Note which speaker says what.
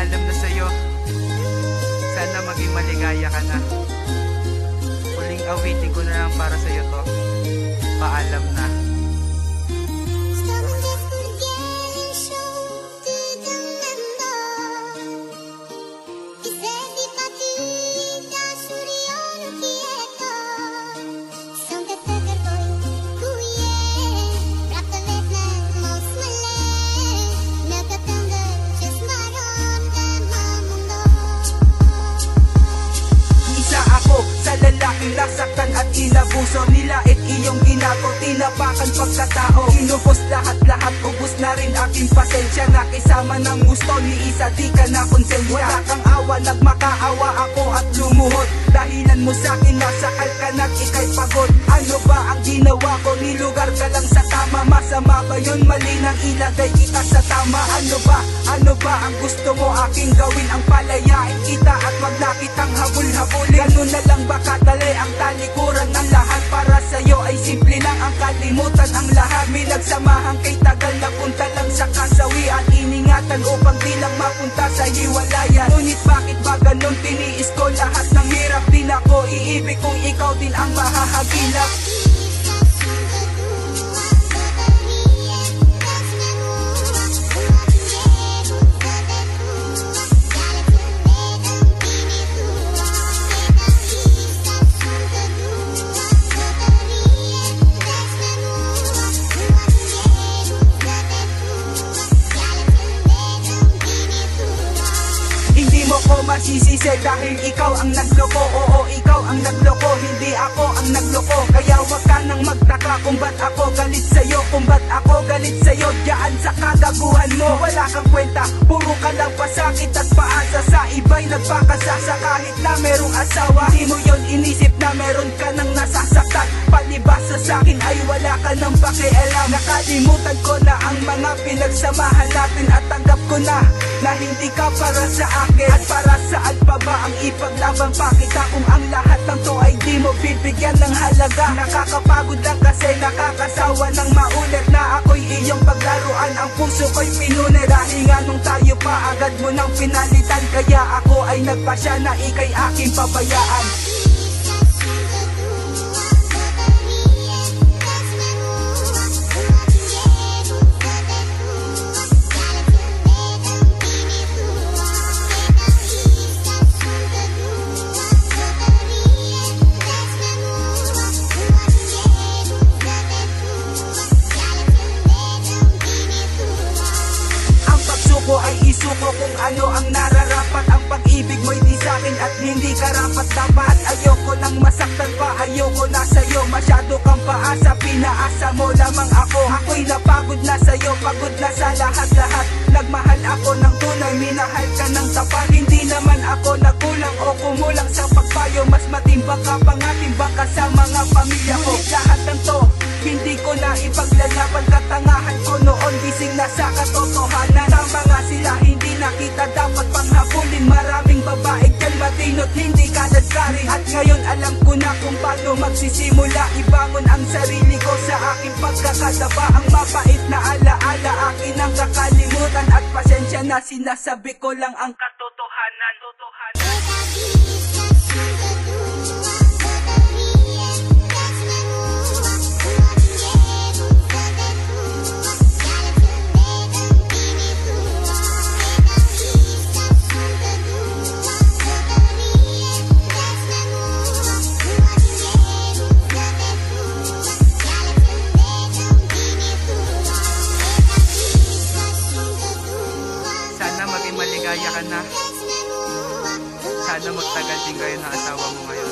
Speaker 1: paalam na sa'yo. Sana maging maligaya ka na. Huling awitin ko na lang para sa'yo to. Paalam na.
Speaker 2: Nasaktan at inabuso, nilait iyong ginago, tinapakan pagkatao. Kinubos lahat-lahat, ubus na rin aking pasensya. Nakisama ng gusto ni isa, di ka na konsensya. Wala kang awa, nagmakaawa ako at lumuhod. Dahilan mo sa'kin, nasakal ka na't ika'y pagod. Ano ba ang ginawa ko, nilugar ka lang sa tama. Masama ba yun, mali nang ilagay kita sa tama. Ano ba ang gusto mo aking gawin? Ang palayain kita at wag na kitang habul-habulin. Ganun na lang ba kadali ang talikuran ng lahat? Para sa'yo ay simple lang ang kalimutan ang lahat. May nagsamahan kay tagal na punta lang sa kasawian. Iningatan upang di lang mapunta sa hiwalayan. Ngunit bakit ba ganun, tiniis ko lahat ng hirap. Di na ko iibig kung ikaw din ang mahahagilap. Masisisi dahil ikaw ang nagloko. Oo, ikaw ang nagloko, hindi ako ang nagloko. Kaya wag ka nang magtaka kung ba't ako galit sa'yo. Kung ba't ako galit sa'yo, dyan sa kagaguhan mo. Wala kang kwenta, puro ka lang pasakit at paasa. Sa iba'y nagpakasasa kahit na merong asawa. Di mo yon inisip na meron ka nang nasasaktan. Palibasa sa'kin ay wala ka nang pakialam. Nakalimutan ko na ang mga pinagsamahan natin. At tanggap ko na hindi ka para sa akin. At para saan pa ba ang ipaglaban pa kita kung ang lahat ng to ay di mo bibigyan ng halaga? Nakakapagod lang kasi nakakasawa ng maulit na ako'y iyong paglaruan. Ang puso ko'y pinunay dahil nga nung tayo pa agad mo nang pinalitan. Kaya ako ay nagpasya na ika'y aking pabayaan. Ko ay isuko kung ano ang nararapat. Ang pag-ibig mo'y di sa'kin at hindi karapat dapat. Ayoko nang masaktan pa, ayoko na sa'yo. Masyado kang paasa, pinaasa mo lamang ako. Ako'y napagod na sa'yo, pagod na sa lahat-lahat. Nagmahal ako ng tunay, minahal ka ng tapat. Hindi naman ako nagkulang o kumulang sa pagpayo. Mas matimbang ka pa nga, timbang ka sa mga pamilya ko. Lahat ng to, hindi ko na ipaglalaban. Katangahan ko noon, gising na sa katotohanan. Tama nga sila, hindi na kita dapat panghabulin. Maraming babae dyan matinot, hindi ka nagkari. At ngayon alam ko na kung paano magsisimula. Ibangon ang sarili ko sa aking pagkakadaba. Ang mapait na alaala, akin ang kakalimutan. At pasensya na, sinasabi ko lang ang katotohanan.
Speaker 1: Sana maging maligaya ka na. Sana magtagal din kayo ng asawa mo ngayon.